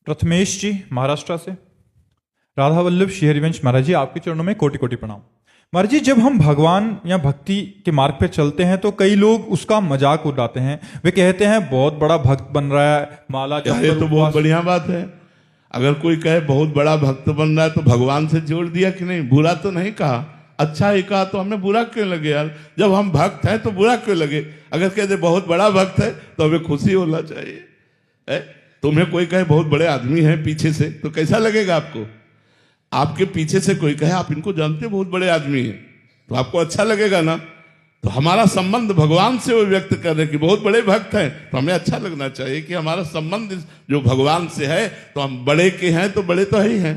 प्रथमेश जी महाराष्ट्र से। राधा वल्लभ श्री हरिवंश महाराज जी, आपके चरणों में कोटि कोटि प्रणाम। महाराज जी, जब हम भगवान या भक्ति के मार्ग पे चलते हैं तो कई लोग उसका मजाक उड़ाते हैं। वे कहते हैं बहुत बड़ा भक्त बन रहा है, माला जप ये कर तो बहुत बढ़िया बात है। अगर कोई कहे बहुत बड़ा भक्त बन रहा है तो भगवान से जोड़ दिया कि नहीं, बुरा तो नहीं कहा, अच्छा ही कहा, तो हमें बुरा क्यों लगे यार? जब हम भक्त हैं तो बुरा क्यों लगे? अगर कहते बहुत बड़ा भक्त है तो हमें खुशी होना चाहिए। तुम्हें कोई कहे बहुत बड़े आदमी हैं पीछे से, तो कैसा लगेगा आपको? आपके पीछे से कोई कहे आप इनको जानते बहुत बड़े आदमी हैं, तो आपको अच्छा लगेगा ना? तो हमारा संबंध भगवान से वो व्यक्त कर रहे कि बहुत बड़े भक्त हैं, तो हमें अच्छा लगना चाहिए कि हमारा संबंध जो भगवान से है, तो हम बड़े के हैं तो बड़े तो ही हैं।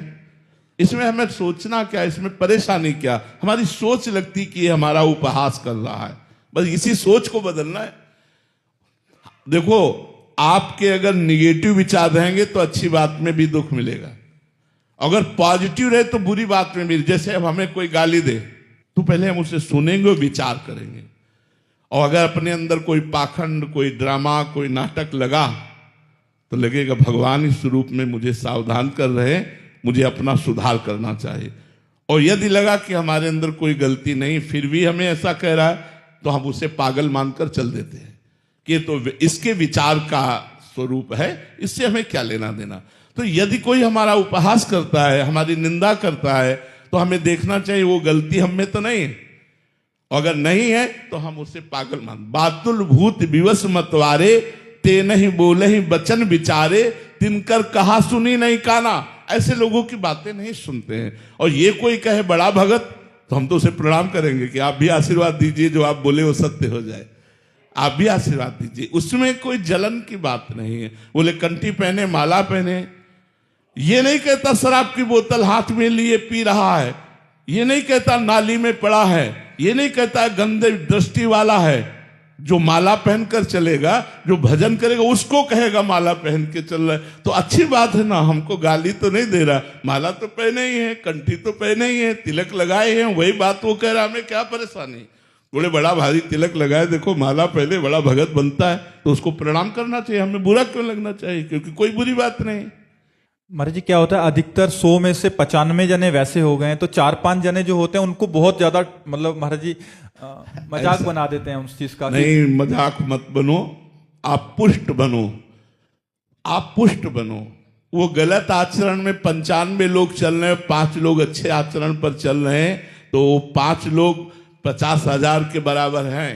इसमें हमें सोचना क्या, इसमें परेशानी क्या? हमारी सोच लगती कि ये हमारा उपहास कर रहा है, बस इसी सोच को बदलना है। देखो, आपके अगर निगेटिव विचार रहेंगे तो अच्छी बात में भी दुख मिलेगा, अगर पॉजिटिव रहे तो बुरी बात में भी। जैसे अब हमें कोई गाली दे तो पहले हम उसे सुनेंगे, विचार करेंगे, और अगर अपने अंदर कोई पाखंड, कोई ड्रामा, कोई नाटक लगा तो लगेगा भगवान इस रूप में मुझे सावधान कर रहे, मुझे अपना सुधार करना चाहिए। और यदि लगा कि हमारे अंदर कोई गलती नहीं फिर भी हमें ऐसा कह रहा है, तो हम उसे पागल मानकर चल देते हैं कि तो इसके विचार का स्वरूप है, इससे हमें क्या लेना देना। तो यदि कोई हमारा उपहास करता है, हमारी निंदा करता है, तो हमें देखना चाहिए वो गलती हम में तो नहीं है, अगर नहीं है तो हम उसे पागल मान। बातुल भूत विवश मतवारे, ते नहीं बोले ही बचन विचारे, तिनकर कहा सुनी नहीं काना। ऐसे लोगों की बातें नहीं सुनते हैं। और ये कोई कहे बड़ा भगत, तो हम तो उसे प्रणाम करेंगे कि आप भी आशीर्वाद दीजिए, जो आप बोले वो सत्य हो जाए, आप भी आशीर्वाद दीजिए। उसमें कोई जलन की बात नहीं है। बोले कंठी पहने, माला पहने, ये नहीं कहता शराब की बोतल हाथ में लिए पी रहा है, ये नहीं कहता नाली में पड़ा है, ये नहीं कहता गंदे दृष्टि वाला है। जो माला पहनकर चलेगा, जो भजन करेगा, उसको कहेगा माला पहन के चल रहा है, तो अच्छी बात है ना। हमको गाली तो नहीं दे रहा, माला तो पहने ही है, कंठी तो पहने ही है, तिलक लगाए हैं, वही बात वो कह रहा, हमें क्या परेशानी? बोले बड़ा भारी तिलक लगाए, देखो माला पहले बड़ा भगत बनता है, तो उसको प्रणाम करना चाहिए, हमें बुरा क्यों लगना चाहिए? क्योंकि कोई बुरी बात नहीं। महाराज जी, क्या होता है, अधिकतर 100 में से 95 जने वैसे हो गए हैं, तो 4-5 जने जो होते हैं उनको बहुत ज्यादा मतलब महाराज जी मजाक बना देते हैं उस चीज का। नहीं, मजाक मत बनो, आप पुष्ट बनो, आप पुष्ट बनो। वो गलत आचरण में 95 लोग चल रहे हैं, 5 लोग अच्छे आचरण पर चल रहे हैं, तो 5 लोग 50,000 के बराबर हैं।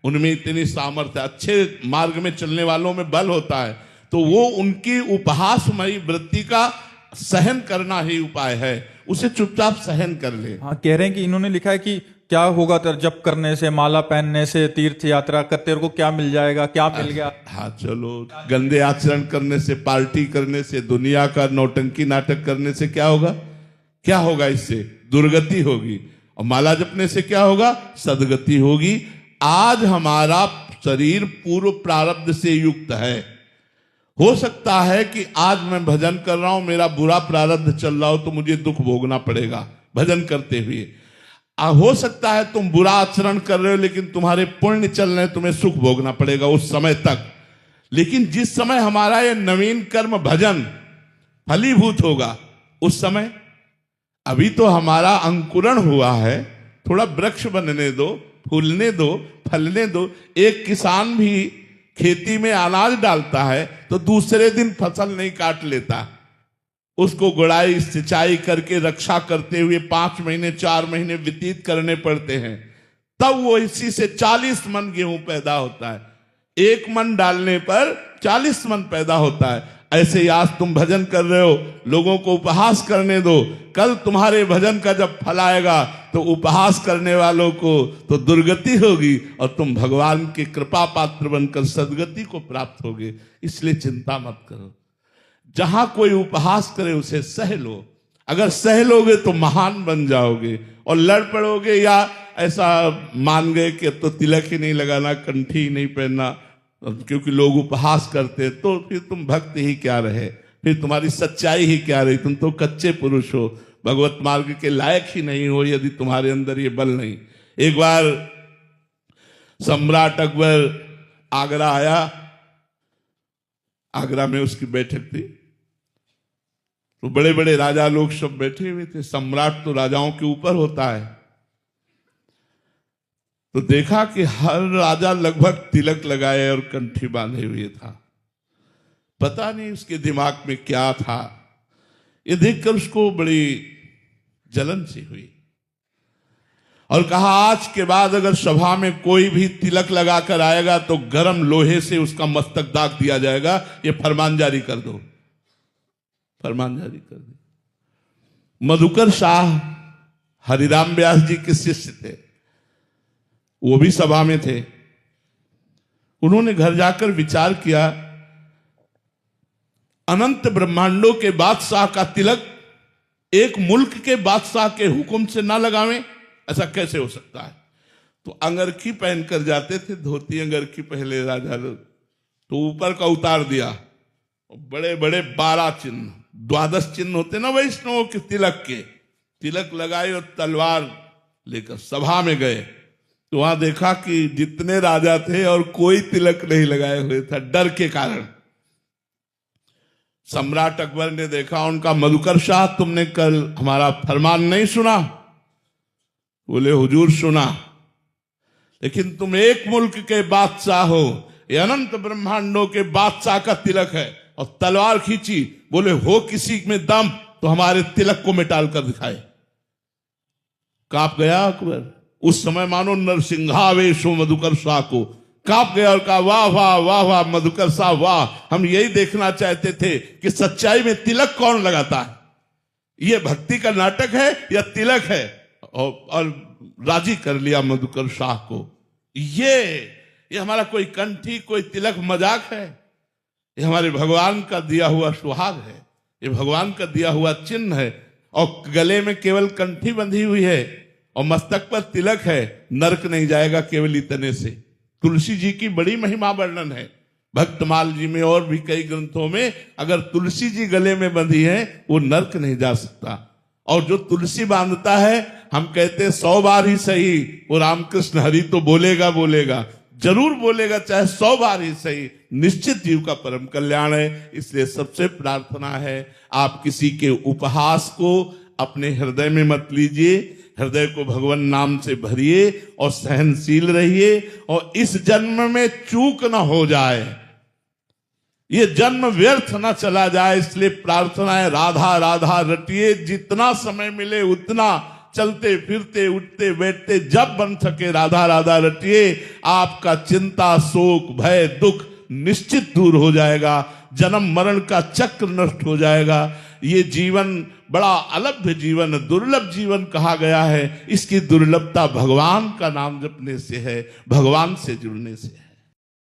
उनमें इतनी सामर्थ्य, अच्छे मार्ग में चलने वालों में बल होता है, तो वो उनकी उपहासमयी वृत्ति का सहन करना ही उपाय है, उसे चुपचाप सहन कर ले। हाँ, कह रहे हैं कि इन्होंने लिखा है कि क्या होगा जप करने से, माला पहनने से, तीर्थ यात्रा करते को क्या मिल जाएगा, क्या मिल गया। हाँ चलो, गंदे आचरण करने से, पार्टी करने से, दुनिया का नौटंकी नाटक करने से क्या होगा? क्या होगा? इससे दुर्गति होगी। और माला जपने से क्या होगा? सदगति होगी। आज हमारा शरीर पूर्व प्रारब्ध से युक्त है। हो सकता है कि आज मैं भजन कर रहा हूं, मेरा बुरा प्रारब्ध चल रहा हो, तो मुझे दुख भोगना पड़ेगा भजन करते हुए। हो सकता है तुम बुरा आचरण कर रहे हो लेकिन तुम्हारे पुण्य चल रहे हैं, तुम्हें सुख भोगना पड़ेगा उस समय तक। लेकिन जिस समय हमारा ये नवीन कर्म भजन फलीभूत होगा, उस समय, अभी तो हमारा अंकुरण हुआ है, थोड़ा वृक्ष बनने दो, फूलने दो, फलने दो। एक किसान भी खेती में अनाज डालता है तो दूसरे दिन फसल नहीं काट लेता, उसको गुड़ाई सिंचाई करके रक्षा करते हुए 5 महीने 4 महीने व्यतीत करने पड़ते हैं, तब वो इसी से 40 मन गेहूं पैदा होता है। 1 मन डालने पर 40 मन पैदा होता है। ऐसे ही आज तुम भजन कर रहे हो, लोगों को उपहास करने दो, कल तुम्हारे भजन का जब फल आएगा तो उपहास करने वालों को तो दुर्गति होगी, और तुम भगवान के कृपा पात्र बनकर सदगति को प्राप्त होगे। इसलिए चिंता मत करो, जहां कोई उपहास करे उसे सह लो। अगर सह लोगे तो महान बन जाओगे, और लड़ पड़ोगे या ऐसा मान गए कि अब तो तिलक ही नहीं लगाना, कंठी ही नहीं पहनना, क्योंकि लोग उपहास करते, तो फिर तुम भक्त ही क्या रहे, फिर तुम्हारी सच्चाई ही क्या रही? तुम तो कच्चे पुरुष हो, भगवत मार्ग के लायक ही नहीं हो, यदि तुम्हारे अंदर ये बल नहीं। एक बार सम्राट अकबर आगरा आया, आगरा में उसकी बैठक थी, तो बड़े बड़े राजा लोग सब बैठे हुए थे। सम्राट तो राजाओं के ऊपर होता है। तो देखा कि हर राजा लगभग तिलक लगाए और कंठी बांधे हुए था। पता नहीं उसके दिमाग में क्या था। ये देखकर उसको बड़ी जलन सी हुई और कहा, आज के बाद अगर सभा में कोई भी तिलक लगाकर आएगा तो गरम लोहे से उसका मस्तक दाग दिया जाएगा। ये फरमान जारी कर दो। फरमान जारी कर दो। मधुकर शाह हरिराम व्यास जी के शिष्य थे, वो भी सभा में थे। उन्होंने घर जाकर विचार किया, अनंत ब्रह्मांडों के बादशाह का तिलक एक मुल्क के बादशाह के हुक्म से ना लगावें, ऐसा कैसे हो सकता है। तो अंगरखी पहनकर जाते थे, धोती अंगरखी पहले राजा लोग, तो ऊपर का उतार दिया। बड़े बड़े 12 चिन्ह, 12 चिन्ह होते ना वैष्णवों के तिलक के, तिलक लगाए और तलवार लेकर सभा में गए। तो वहां देखा कि जितने राजा थे और कोई तिलक नहीं लगाए हुए था, डर के कारण। सम्राट अकबर ने देखा, उनका, मधुकर शाह तुमने कल हमारा फरमान नहीं सुना? बोले हुजूर सुना, लेकिन तुम एक मुल्क के बादशाह हो, ये अनंत ब्रह्मांडों के बादशाह का तिलक है, और तलवार खींची। बोले हो किसी में दम तो हमारे तिलक को मिटाल कर दिखाए। कांप गया अकबर। उस समय मानो नरसिंहावेश हो मधुकर शाह को, कांप गया और कहा, वाह वाह वाह वाह मधुकर शाह वाह, हम यही देखना चाहते थे कि सच्चाई में तिलक कौन लगाता है। ये भक्ति का नाटक है या तिलक है। और राजी कर लिया मधुकर शाह को। ये हमारा कोई कंठी, कोई तिलक मजाक है? ये हमारे भगवान का दिया हुआ सुहाग है, ये भगवान का दिया हुआ चिन्ह है। और गले में केवल कंठी बंधी हुई है और मस्तक पर तिलक है, नरक नहीं जाएगा केवल इतने से। तुलसी जी की बड़ी महिमा वर्णन है भक्तमाल जी में और भी कई ग्रंथों में। अगर तुलसी जी गले में बंधी है, वो नरक नहीं जा सकता। और जो तुलसी बांधता है, हम कहते हैं 100 बार ही सही, वो रामकृष्ण हरि तो बोलेगा बोलेगा, जरूर बोलेगा, चाहे 100 बार ही सही, निश्चित जीव का परम कल्याण है। इसलिए सबसे प्रार्थना है, आप किसी के उपहास को अपने हृदय में मत लीजिए, हृदय को भगवान नाम से भरिए और सहनशील रहिए, और इस जन्म में चूक ना हो जाए, ये जन्म व्यर्थ ना चला जाए। इसलिए प्रार्थना है, राधा राधा रटिए, जितना समय मिले उतना, चलते फिरते उठते बैठते जब बन सके राधा राधा रटिए। आपका चिंता शोक भय दुख निश्चित दूर हो जाएगा, जन्म मरण का चक्र नष्ट हो जाएगा। ये जीवन बड़ा अलभ्य जीवन, दुर्लभ जीवन कहा गया है। इसकी दुर्लभता भगवान का नाम जपने से है, भगवान से जुड़ने से है।